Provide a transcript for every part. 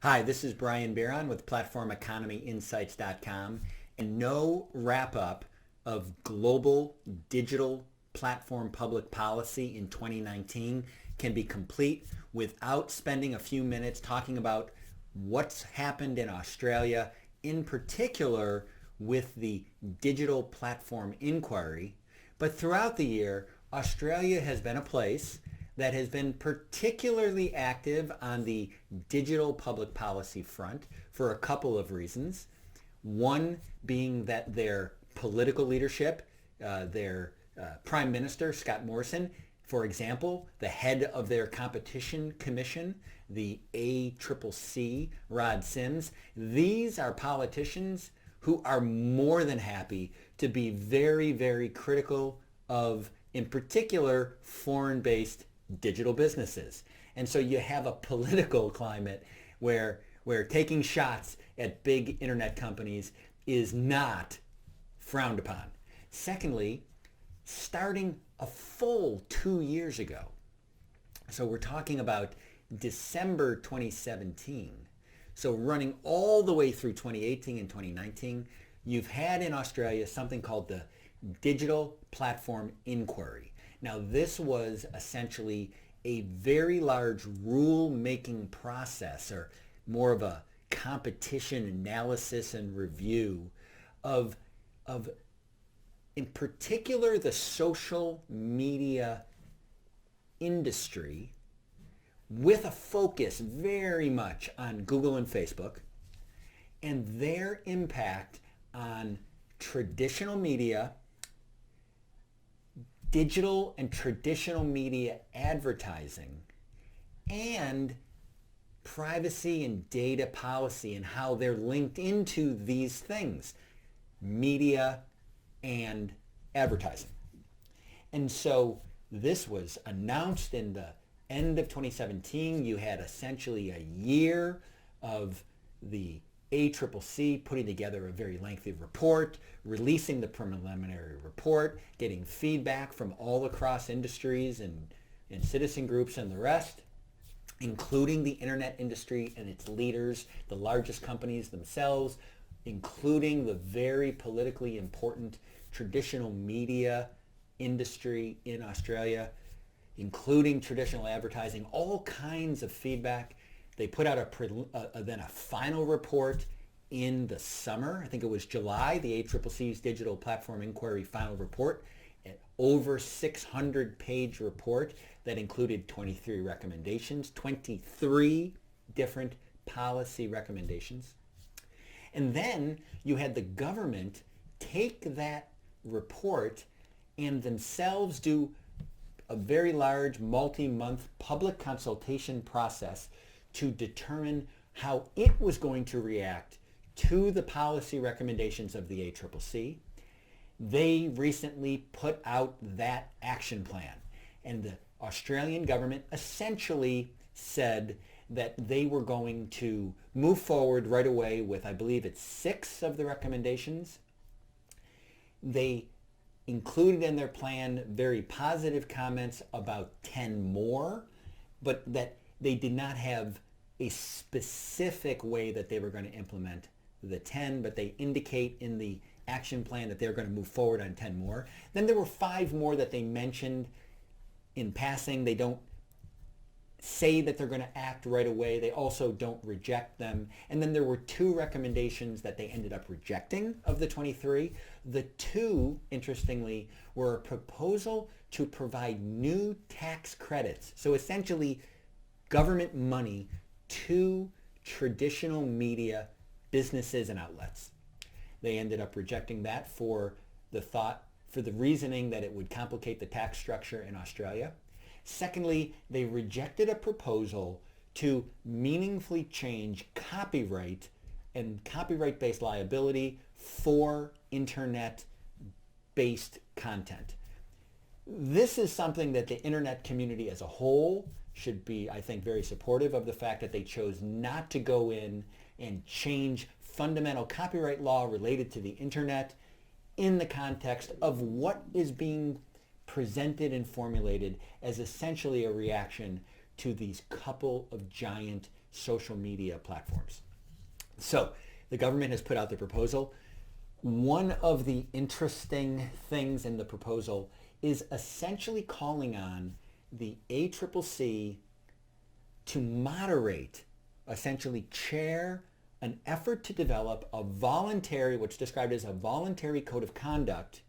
Hi, this is Brian Bieron with PlatformEconomyInsights.com, and no wrap-up of global digital platform public policy in 2019 can be complete without spending a few minutes talking about what's happened in Australia, in particular with the digital platform inquiry. But throughout the year, Australia has been a place that has been particularly active on the digital public policy front for a couple of reasons. One being that their political leadership, their Prime Minister, Scott Morrison, for example, the head of their competition commission, the ACCC, Rod Sims, these are politicians who are more than happy to be very, very critical of, in particular, foreign-based digital businesses. And so you have a political climate where taking shots at big internet companies is not frowned upon. Secondly, starting a full 2 years ago, so we're talking about December 2017, so running all the way through 2018 and 2019, you've had in Australia something called the Digital Platform Inquiry. Now, this was essentially a very large rule-making process, or more of a competition analysis and review of in particular, the social media industry, with a focus very much on Google and Facebook and their impact on traditional media, digital and traditional media advertising, and privacy and data policy and how they're linked into these things, media and advertising. And so this was announced in the end of 2017. You had essentially a year of the ACCC putting together a very lengthy report, releasing the preliminary report, getting feedback from all across industries and citizen groups and the rest, including the internet industry and its leaders, the largest companies themselves, including the very politically important traditional media industry in Australia, including traditional advertising, all kinds of feedback. They put out then a final report in the summer. I think it was July, the ACCC's Digital Platform Inquiry final report, an over 600-page report that included 23 recommendations, 23 different policy recommendations. And then you had the government take that report and themselves do a very large multi-month public consultation process to determine how it was going to react to the policy recommendations of the ACCC. They recently put out that action plan, and the Australian government essentially said that they were going to move forward right away with, I believe it's 6 of the recommendations. They included in their plan very positive comments about 10 more, but that they did not have a specific way that they were going to implement the 10, but they indicate in the action plan that they're going to move forward on 10 more. Then there were 5 more that they mentioned in passing. They don't say that they're going to act right away. They also don't reject them. And then there were 2 recommendations that they ended up rejecting of the 23. The 2, interestingly, were a proposal to provide new tax credits. So essentially government money to traditional media businesses and outlets. They ended up rejecting that for the reasoning that it would complicate the tax structure in Australia. Secondly, they rejected a proposal to meaningfully change copyright and copyright-based liability for internet-based content. This is something that the internet community as a whole should be, I think, very supportive of, the fact that they chose not to go in and change fundamental copyright law related to the internet in the context of what is being presented and formulated as essentially a reaction to these couple of giant social media platforms. So the government has put out the proposal. One of the interesting things in the proposal is essentially calling on the ACCC to moderate, essentially chair an effort to develop a voluntary, what's described as a voluntary code of conduct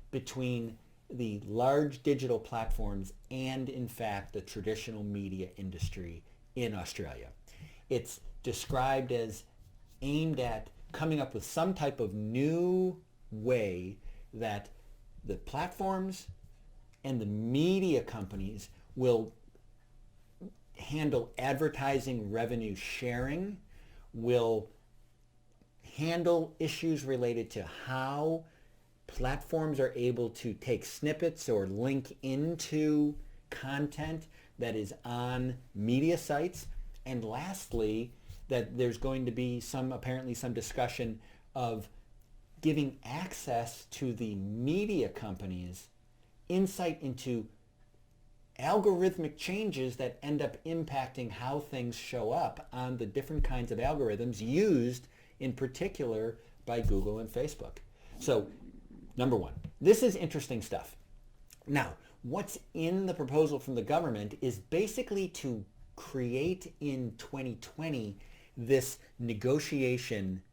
between the large digital platforms and, in fact, the traditional media industry in Australia. It's described as aimed at coming up with some type of new way that the platforms and the media companies will handle advertising revenue sharing, will handle issues related to how platforms are able to take snippets or link into content that is on media sites. And lastly, that there's going to be apparently some discussion of giving access to the media companies insight into algorithmic changes that end up impacting how things show up on the different kinds of algorithms used in particular by Google and Facebook. So, number one, this is interesting stuff. Now, what's in the proposal from the government is basically to create in 2020 this negotiation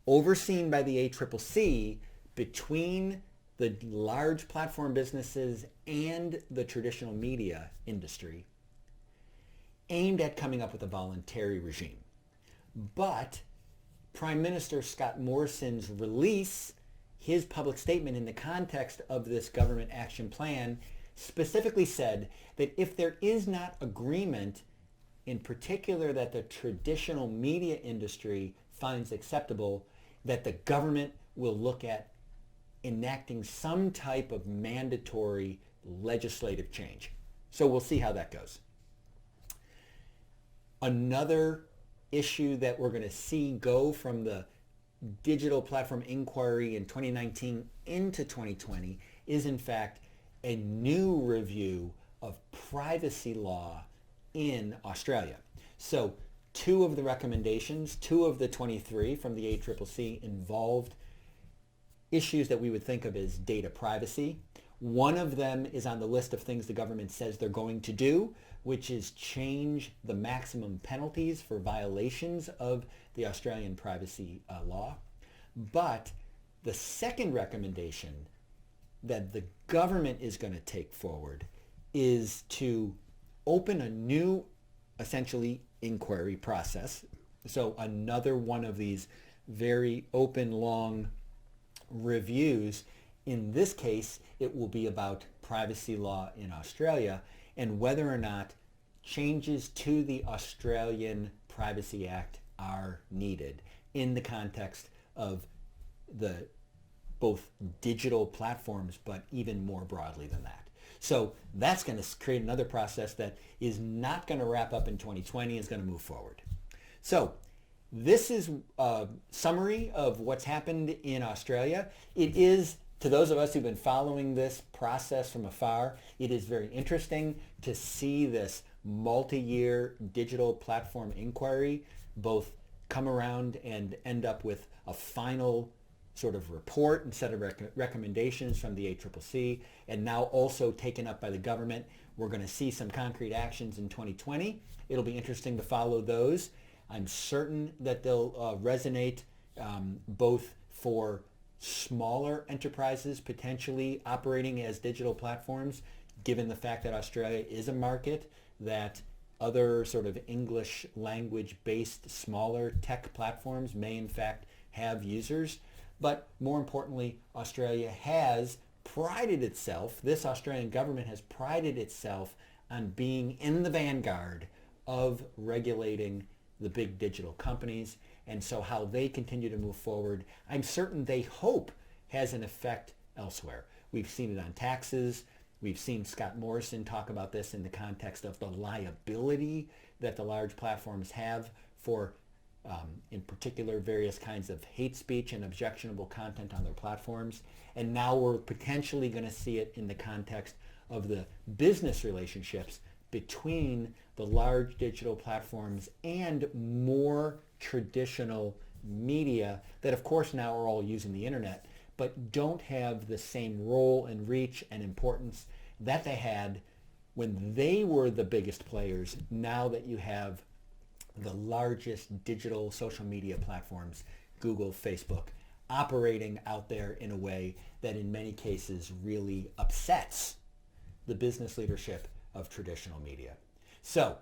overseen by the ACCC between the large platform businesses and the traditional media industry, aimed at coming up with a voluntary regime. But Prime Minister Scott Morrison's release, his public statement in the context of this government action plan, specifically said that if there is not agreement, in particular that the traditional media industry finds acceptable, that the government will look at enacting some type of mandatory legislative change. So we'll see how that goes. Another issue that we're going to see go from the digital platform inquiry in 2019 into 2020 is in fact a new review of privacy law in Australia. So two of the recommendations, two of the 23 from the ACCC involved issues that we would think of as data privacy. One of them is on the list of things the government says they're going to do, which is change the maximum penalties for violations of the Australian privacy law. But the second recommendation that the government is going to take forward is to open a new, essentially, inquiry process. So another one of these very open, long reviews. In this case, it will be about privacy law in Australia and whether or not changes to the Australian Privacy Act are needed in the context of the both digital platforms, but even more broadly than that. So that's going to create another process that is not going to wrap up in 2020, is going to move forward. So this is a summary of what's happened in Australia. It is, to those of us who've been following this process from afar, it is very interesting to see this multi-year digital platform inquiry both come around and end up with a final sort of report and set of recommendations from the ACCC, and now also taken up by the government. We're going to see some concrete actions in 2020. It'll be interesting to follow those. I'm certain that they'll resonate both for smaller enterprises potentially operating as digital platforms, given the fact that Australia is a market that other sort of English language based smaller tech platforms may in fact have users. But more importantly, Australia has prided itself, this Australian government has prided itself on being in the vanguard of regulating the big digital companies. And so how they continue to move forward, I'm certain they hope has an effect elsewhere. We've seen it on taxes. We've seen Scott Morrison talk about this in the context of the liability that the large platforms have for, in particular, various kinds of hate speech and objectionable content on their platforms. And now we're potentially going to see it in the context of the business relationships between the large digital platforms and more traditional media that of course now are all using the internet, but don't have the same role and reach and importance that they had when they were the biggest players, now that you have the largest digital social media platforms, Google, Facebook, operating out there in a way that in many cases really upsets the business leadership of traditional media. So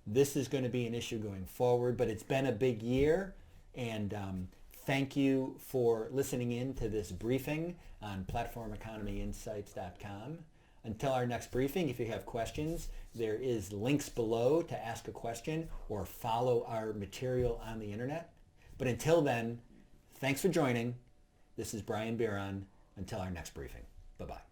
this is going to be an issue going forward, but it's been a big year, and thank you for listening in to this briefing on platformeconomyinsights.com. Until our next briefing, if you have questions, there is links below to ask a question or follow our material on the internet. But until then, thanks for joining. This is Brian Bieron. Until our next briefing. Bye-bye.